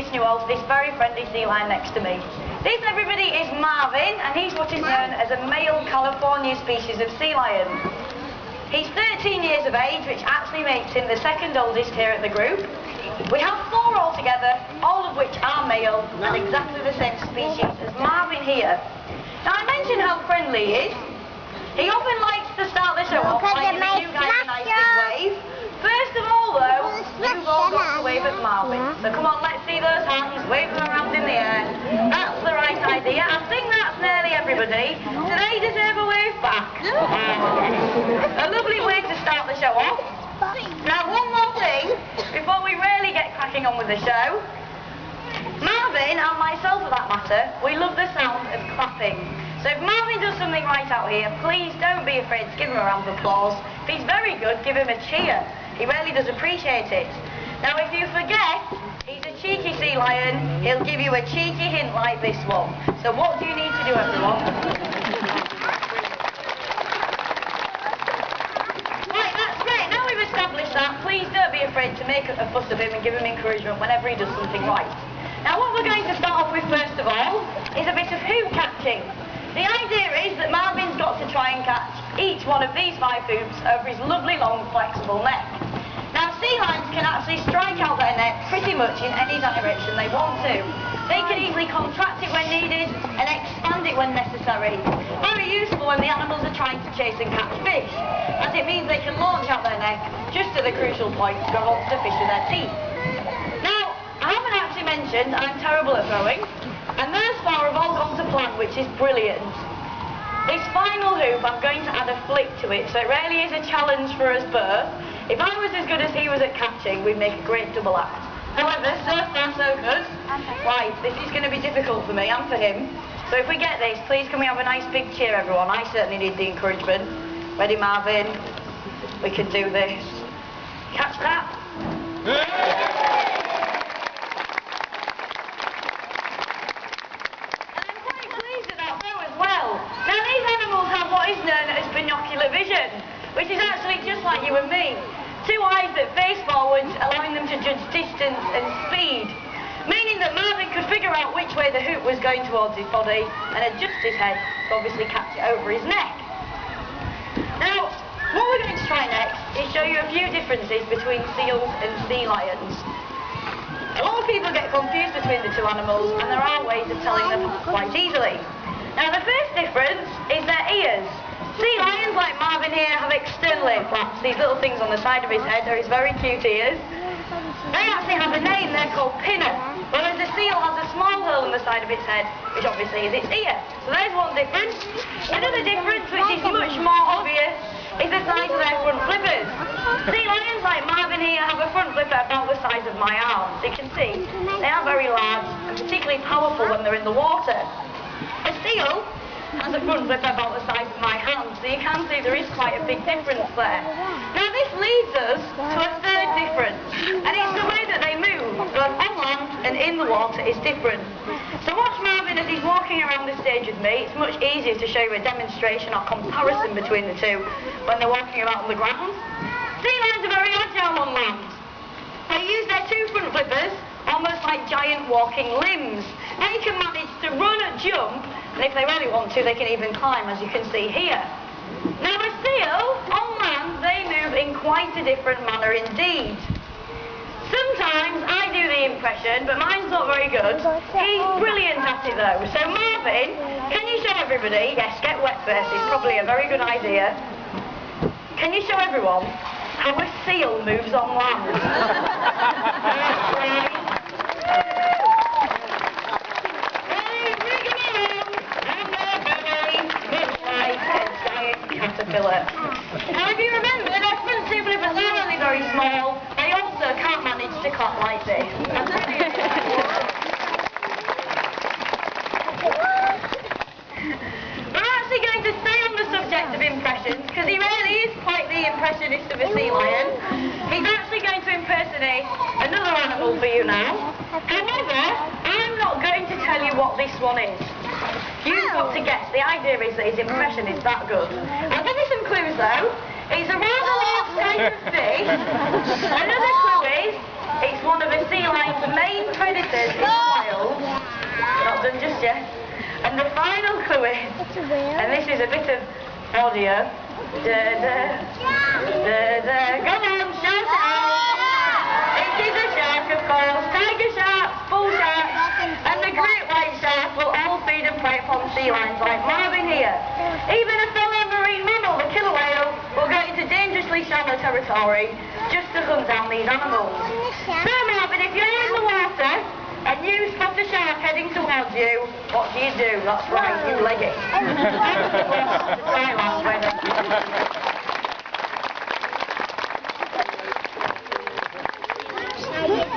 introducing you all to this very friendly sea lion next to me. This, everybody, is Marvin, and he's what is known as a male California species of sea lion. He's 13 years of age, which actually makes him the second oldest here at the group. We have 4 altogether, all of which are male, and exactly the same species as Marvin here. Now, I mentioned how friendly he is. He often likes to start the show off by giving you guys a nice big wave. First of all, though, you've all got to wave at Marvin. So come on, let's see those hands, wave them around in the air. That's the right idea. I think that's nearly everybody. Do they deserve a wave back? A lovely way to start the show off. Now, one more thing, before we really get cracking on with the show. Marvin, and myself for that matter, we love the sound of clapping. So if Marvin does something right out here, please don't be afraid to give him a round of applause. If he's very good, give him a cheer. He really does appreciate it. Now, if you forget he's a cheeky sea lion, he'll give you a cheeky hint like this one. So what do you need to do, everyone? Right, that's great. Now we've established that, please don't be afraid to make a fuss of him and give him encouragement whenever he does something right. Now, what we're going to start off with first of all is a bit of hoop catching. The idea is that Marvin's got to try and catch each one of these 5 hoops over his lovely long flexible neck. Now, sea lions can actually strike out their neck pretty much in any direction they want to. They can easily contract it when needed and expand it when necessary. Very useful when the animals are trying to chase and catch fish, as it means they can launch out their neck just at the crucial point to grab onto the fish with their teeth. Now, I haven't actually mentioned I'm terrible at throwing. And those 4 have all gone to plan, which is brilliant. This final hoop, I'm going to add a flick to it, so it really is a challenge for us both. If I was as good as he was at catching, we'd make a great double act. However, so far so good. Right, this is going to be difficult for me and for him. So if we get this, please can we have a nice big cheer, everyone? I certainly need the encouragement. Ready, Marvin? We can do this. Catch that? Binocular vision, which is actually just like you and me. 2 eyes that face forwards, allowing them to judge distance and speed, meaning that Marvin could figure out which way the hoop was going towards his body and adjust his head to obviously catch it over his neck. Now, what we're going to try next is show you a few differences between seals and sea lions. A lot of people get confused between the 2 animals, and there are ways of telling them quite easily. Now, the first difference is their ears. Sea lions like Marvin here have externally flaps, these little things on the side of his head are his very cute ears. They actually have a name, they're called pinna, whereas the seal has a small hole in the side of its head, which obviously is its ear. So there's one difference. Another difference, which is much more obvious, is the size of their front flippers. Sea lions like Marvin here have a front flipper about the size of my arm. So you can see, they are very large and particularly powerful when they're in the water. A seal has a front flipper about the size of my hand, so you can see there is quite a big difference there. Now this leads us to a third difference, and it's the way that they move, both on land and in the water is different. So watch Marvin as he's walking around the stage with me. It's much easier to show you a demonstration or comparison between the 2 when they're walking about on the ground. Sea lions are very agile on land. They use their 2 front flippers almost like giant walking limbs. They can manage to run and jump, and if they really want to, they can even climb, as you can see here. Now, a seal, on land, they move in quite a different manner indeed. Sometimes I do the impression, but mine's not very good. He's brilliant at it, though. So, Marvin, can you show everybody? Yes, get wet first. It's probably a very good idea. Can you show everyone how a seal moves on land? Caterpillar. Now, if you remember, their front 2 flippers are only very small. They also can't manage to clap like this. We're actually going to stay on the subject of impressions, because he really is quite the impressionist of a sea lion. He's actually going to impersonate another animal for you now. However, I'm not going to tell you what this one is. You've got to guess. The idea is that his impression is that good. I'll give you some clues though. It's a rather large type of fish. Another clue is, it's one of a sea lion's world's main predators in the wild. Not done just yet. And the final clue is, and this is a bit of audio. Go on, shout it out. It is a shark, of course. Tiger sharks, bull sharks, and the great white shark will all feed and prey upon sea lions like Marvin here. Even a fellow marine mammal, the killer whale, will go into dangerously shallow territory just to hunt down these animals. So Marvin, if you're in the water and you spot a shark heading towards you, what do? That's right, you leg it.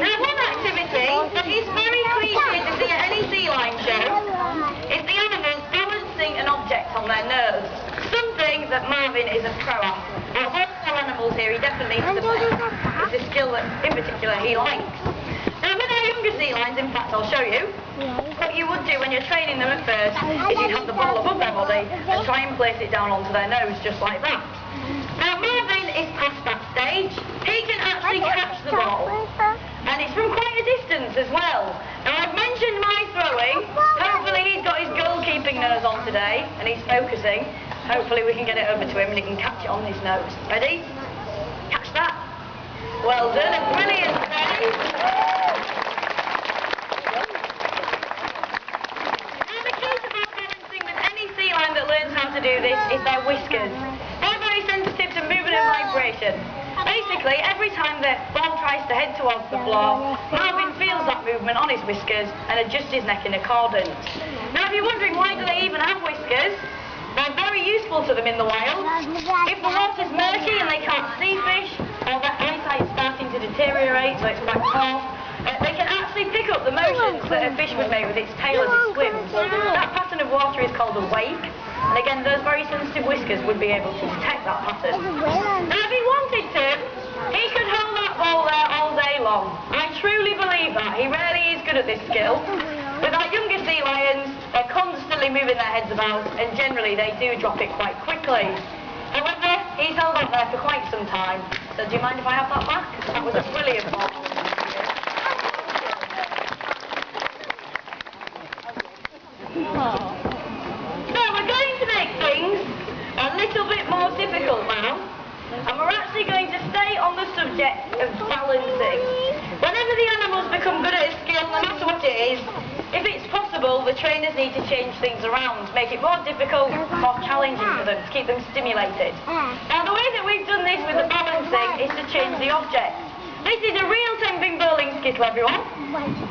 Now one activity that is very cliche to see at any sea lion show is the animals balancing an object on their nose. Something that Marvin is a pro at. Out of all animals here, he definitely is the best. It's a skill that in particular he likes. Now with our younger sea lions, in fact I'll show you, what you would do when you're training them at first is you'd have the ball above their body and try and place it down onto their nose just like that. Now Marvin is past that stage. He can actually catch the ball, and it's from quite a distance as well. Now I've mentioned my throwing. Hopefully he's got his goalkeeping nose on today and he's focusing. Hopefully we can get it over to him and he can catch it on his nose. Ready? Catch that. Well done and brilliant today. Now the key to balancing with any sea lion that learns how to do this is their whiskers. They're very sensitive to movement and vibration. Basically, every time the ball tries to head towards the floor, Marvin feels that movement on his whiskers and adjusts his neck in accordance. Now if you're wondering why do they even have whiskers, they're very useful to them in the wild. If the water's murky and they can't see fish, or their eyesight's starting to deteriorate, so it's quite poor, they can actually pick up the motions that a fish would make with its tail as it swims. That pattern of water is called a wake, and again those very sensitive whiskers would be able to detect that pattern. Now if he wanted to, he could hold that ball there all day long. I truly believe that. He really is good at this skill. With our younger sea lions, they're constantly moving their heads about, and generally they do drop it quite quickly. However, he's held that there for quite some time. So do you mind if I have that back? That was a brilliant ball. So we're going to make things a little bit more difficult now. And we're actually going to stay on the subject of balancing. Whenever the animals become good at a skill, no matter what it is, if it's possible, the trainers need to change things around, make it more difficult, more challenging for them, to keep them stimulated. Now the way that we've done this with the balancing is to change the object. This is a real 10-pin bowling skittle, everyone.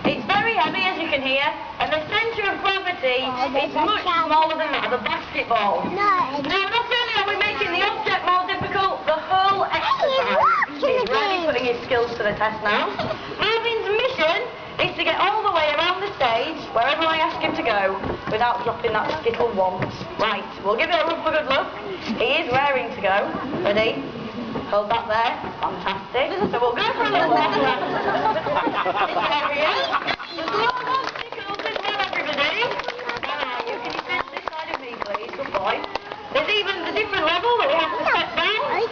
It's very heavy, as you can hear, and the centre of gravity is much smaller than that of a basketball. Now, not only are we making the object more difficult, the whole exercise is really putting his skills to the test now. Marvin's mission is to get all the way around the stage, wherever I ask him to go, without dropping that skittle once. Right, we'll give it a run for good luck. He is raring to go. Ready? Hold that there. Fantastic. So we'll go for a little walk around this area. There's lots of obstacles as well, everybody. You can you finish this side of me, please? Good boy. There's even a different level that we have to step down.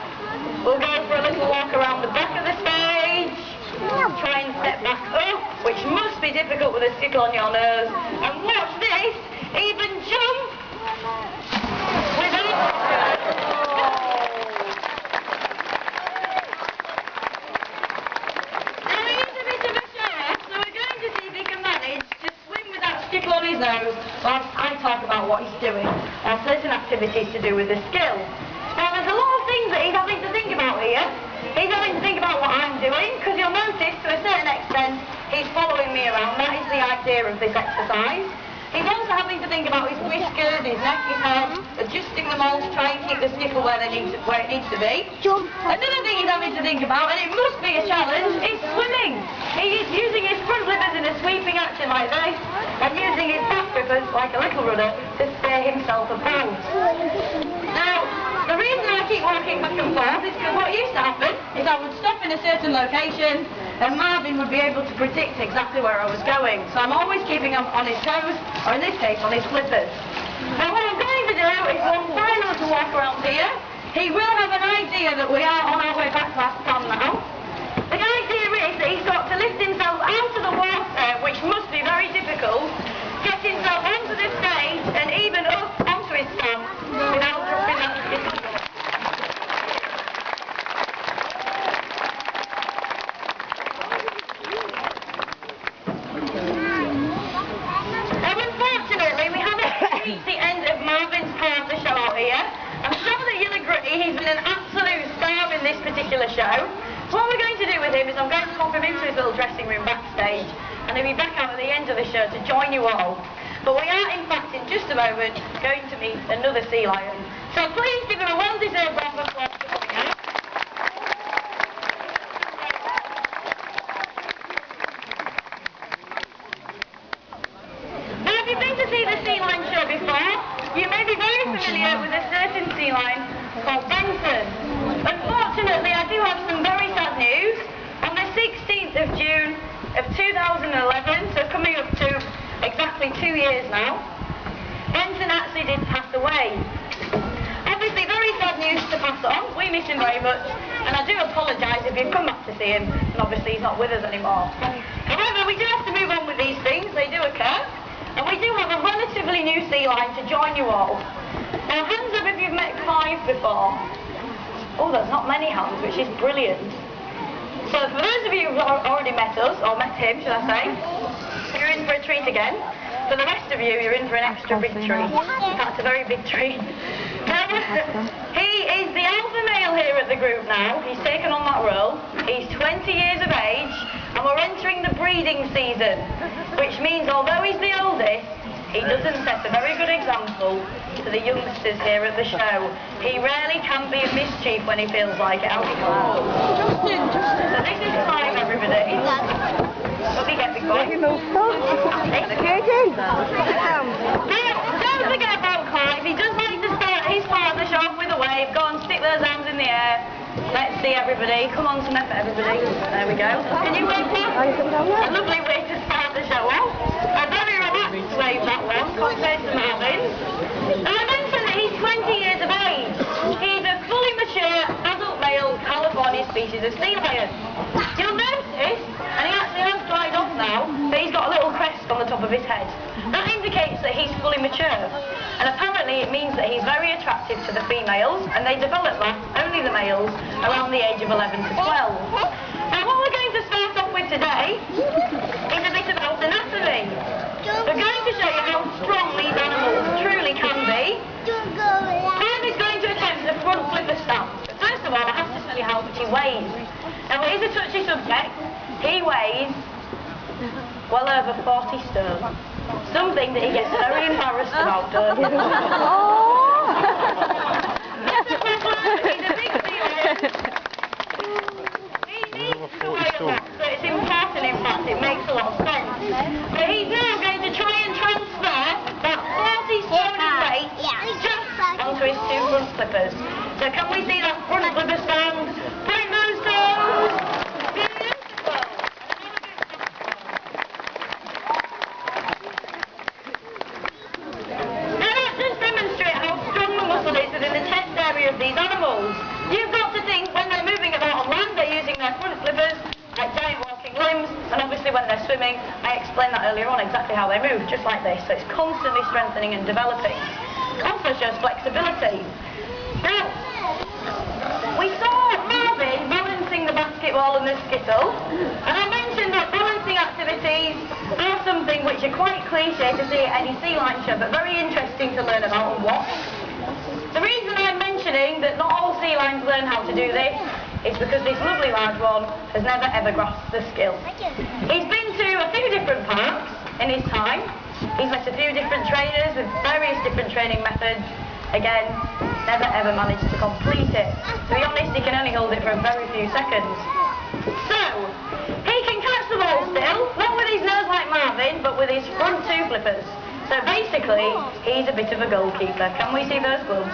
We'll go for a little walk around the back of the stage. Try and step back up, which must be difficult with a skittle on your nose. And watch this, even jump without... on his nose whilst I talk about what he's doing or certain activities to do with the skill. Now there's a lot of things that he's having to think about here. He's having to think about what I'm doing, because you'll notice to a certain extent he's following me around. That is the idea of this exercise. He's also having to think about his whiskers, his neck, his head, adjusting them all to try and keep the skittle where it needs to be. Another thing he's having to think about, and it must be a challenge, is swimming. He is using his front flippers in a sweeping action like this, and using his back flippers like a little rudder to steer himself about. Now, the reason I keep walking back and forth is because what used to happen is I would stop in a certain location and Marvin would be able to predict exactly where I was going. So I'm always keeping him on his toes, or in this case on his flippers. Now what I'm going to do is one final to walk around here. He will have an idea that we are on our way back to our stand now. The idea is that he's got to lift himself out of the obstacles, gets himself onto the stage and even up onto his stand without dropping that skittle. Now unfortunately we haven't reached the end of Marvin's part of the show out here. I'm sure that you'll agree he's been an absolute star in this particular show. So what we're going to do with him is I'm going to pop him into his little dressing room backstage and he'll be back out at the end of the show to join you all. But we are in fact in just a moment going to meet another sea lion. So please give him a well-deserved round of applause for coming out. Now if you've been to see the sea lion show before, you may be very familiar with a certain sea lion called Benson. Unfortunately, I do have some very sad news. On the 16th of June of 2011, so coming up to exactly 2 years now, Benson actually did pass away. Obviously, very sad news to pass on. We miss him very much, and I do apologise if you've come back to see him, and obviously he's not with us anymore. However, we do have to move on with these things. They do occur. And we do have a relatively new sea lion to join you all. Now, hands up if you've met Clive before. Oh, there's not many hands, which is brilliant. So for those of you who've already met us, or met him, should I say, you're in for a treat again. For the rest of you, you're in for an extra big treat. That's a very big treat. Now, he is the alpha male here at the group now. He's taken on that role. He's 20 years of age, and we're entering the breeding season, which means although he's the oldest, he doesn't set a very good example to the youngsters here at the show. He rarely can be a mischief when he feels like it. How he can. So this is Clive, everybody. Hope you get me going. Now, don't forget about Clive. He does like to start his part of the show off with a wave. Go on, stick those hands in the air. Let's see everybody. Come on, some effort, everybody. There we go. Can you wave that? A lovely way to start the show off. A very relaxed wave that was, compared to Marvin's. Now I mentioned that he's 20 years of age. He's a fully mature, adult male California species of sea lion. You'll notice, and he actually has dried off now, that he's got a little crest on the top of his head. That indicates that he's fully mature. And apparently it means that he's very attractive to the females, and they develop that, only the males, around the age of 11 to 12. Now what we're going to start off with today is a bit about anatomy. We're going to show you how strong these animals truly can be. Clive is going to attempt the front flipper stance. But first of all, I have to tell you how much he weighs. Now it is a touchy subject. He weighs well over 40 stone. Something that he gets very embarrassed about, don't he? He's a big sea He needs to weigh a lot, so it's important, in fact, it makes a lot of sense. But he's now going to try and transfer that 40 stone weight just onto his two front flippers. So can we see that front flipper stand? Point those toes! These animals. You've got to think when they're moving about on land, they're using their front flippers like giant walking limbs, and obviously when they're swimming, I explained that earlier on exactly how they move, just like this. So it's constantly strengthening and developing. It also shows flexibility. Now, we saw Marvin balancing the basketball and the skittle, and I mentioned that balancing activities are something which are quite cliche to see at any sea lion show, but very interesting to learn about and watch. The reason I'm mentioning that not all sea lions learn how to do this is because this lovely large one has never ever grasped the skill. He's been to a few different parks in his time. He's met a few different trainers with various different training methods. Again, never ever managed to complete it. To be honest, he can only hold it for a very few seconds. So, he can catch the ball still, not with his nose like Marvin, but with his front two flippers. So basically, he's a bit of a goalkeeper. Can we see those gloves?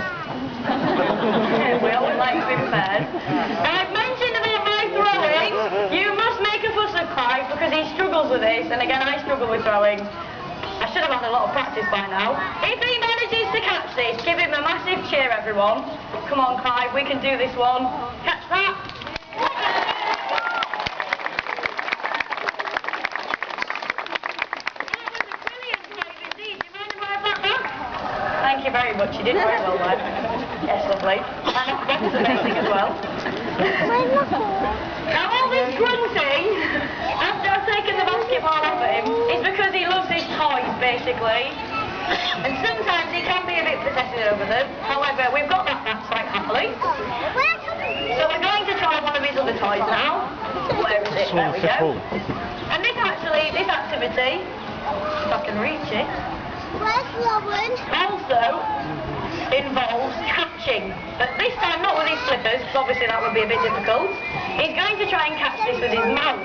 We always like to be prepared. Now, I've mentioned about my throwing. You must make a fuss of Clive because he struggles with this, and again, I struggle with throwing. I should have had a lot of practice by now. If he manages to catch this, give him a massive cheer, everyone. Come on, Clive, we can do this one. Catch that. She did very well there. Yes, lovely. And that was amazing as well. Now all this grunting, after I've taken the basketball off him, is because he loves his toys, basically. And sometimes he can be a bit possessive over them. However, we've got that back quite happily. So we're going to try one of his other toys now. Where is it? There we go. And this activity, if I can reach it, also involves catching. But this time not with his slippers, because obviously that would be a bit difficult. He's going to try and catch this with his mouth.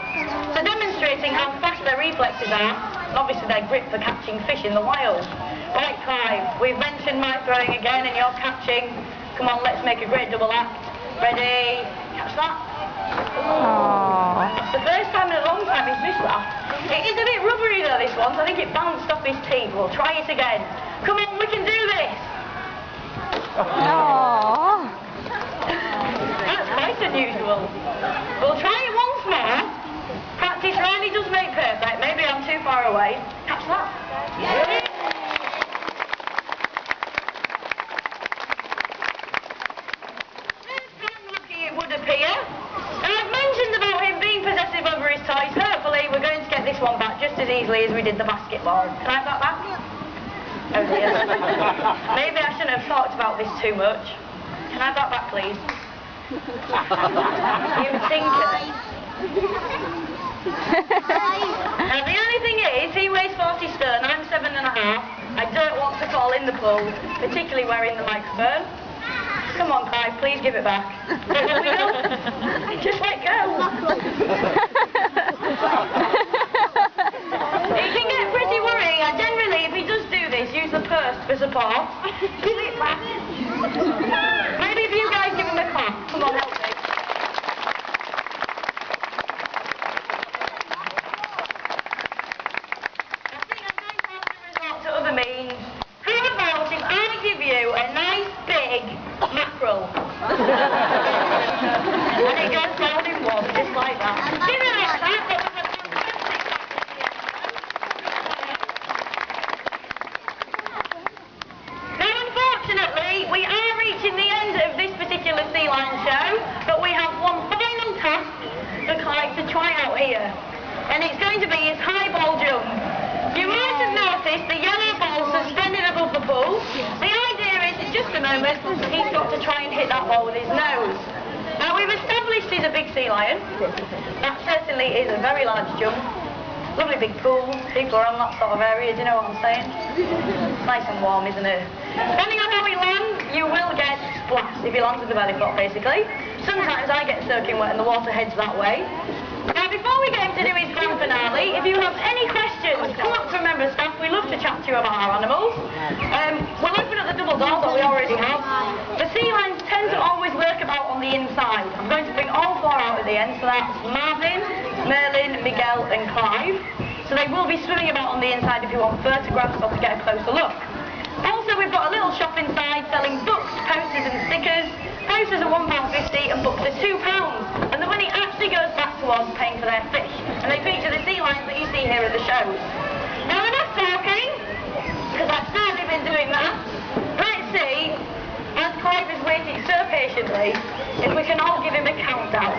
So demonstrating how fast their reflexes are, and obviously their grip for catching fish in the wild. Right, Clive, we've mentioned my throwing again and you're catching. Come on, let's make a great double act. Ready? Catch that. It's the first time in a long time he's missed that. It is a bit rubbery though, this one, so I think it bounced off his teeth. We'll try it again. Come on, we can do this. That's quite unusual. We'll try it once more. Practice really does make perfect. Maybe I'm too far away. Catch that. Yeah. Would appear. And I've mentioned about him being possessive over his toys. Hopefully we're going to get this one back just as easily as we did the basketball. Can I have that back? Oh dear. Maybe I shouldn't have talked about this too much. Can I have that back, please? You tinker. Now the only thing is, he weighs 40 stone, I'm 7.5. I don't want to fall in the pool, particularly wearing the microphone. Come on, Clive, please give it back. There we go. Just let go. It can get pretty worrying. I generally, if he does do this, use the purse for support. Give it back. Maybe if you guys give him a clap. Come on, help me. I think I'm going to have to resort to other means. How about if I give you a nice big mackerel? And it goes down in one, just like that. Give it like that. Now, unfortunately, we are reaching the end of this particular sea lion show, but we have one final task for Clive to try out here. And it's going to be his high ball jump. You might have noticed the yellow ball suspended above the pool. The idea is, in just a moment, he's got to try and hit that ball with his nose. Now we've established he's a big sea lion. That certainly is a very large jump. Lovely big pool. People are on that sort of area, do you know what I'm saying? It's nice and warm, isn't it? Depending on how he lands, you will get splashed if he lands with the belly flop, basically. Sometimes I get soaking wet and the water heads that way. Now before we get him to do his grand finale, if you have any questions, come up to a member of staff. We love to chat to you about our animals. We'll open up the double doors that we already have. The sea lions tend to always lurk about on the inside. I'm going to bring all four out at the end, so that's Marvin, Merlin, Miguel and Clive. So they will be swimming about on the inside if you want photographs or to get a closer look. Also we've got a little shop inside selling books, posters and stickers. Posters are £1.50 and books are £2. And the money actually goes back towards paying for their fish. And they feature the sea lions that you see here at the shows. Now enough talking, because I've certainly been doing that. Let's see, as Clive is waiting so patiently, if we can all give him a countdown.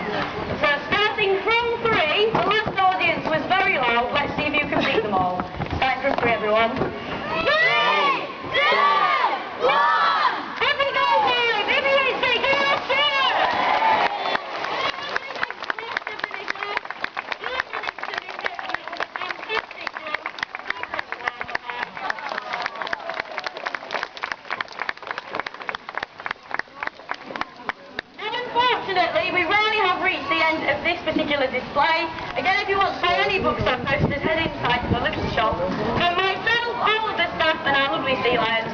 So starting from 3, the last audience was very loud. Let's see if you can beat them all. Starting from 3, everyone. 3, 2, 1! We rarely have reached the end of this particular display. Again, if you want to buy any books or posters, head inside to the little shop. For myself, all of the staff and our lovely sea lions,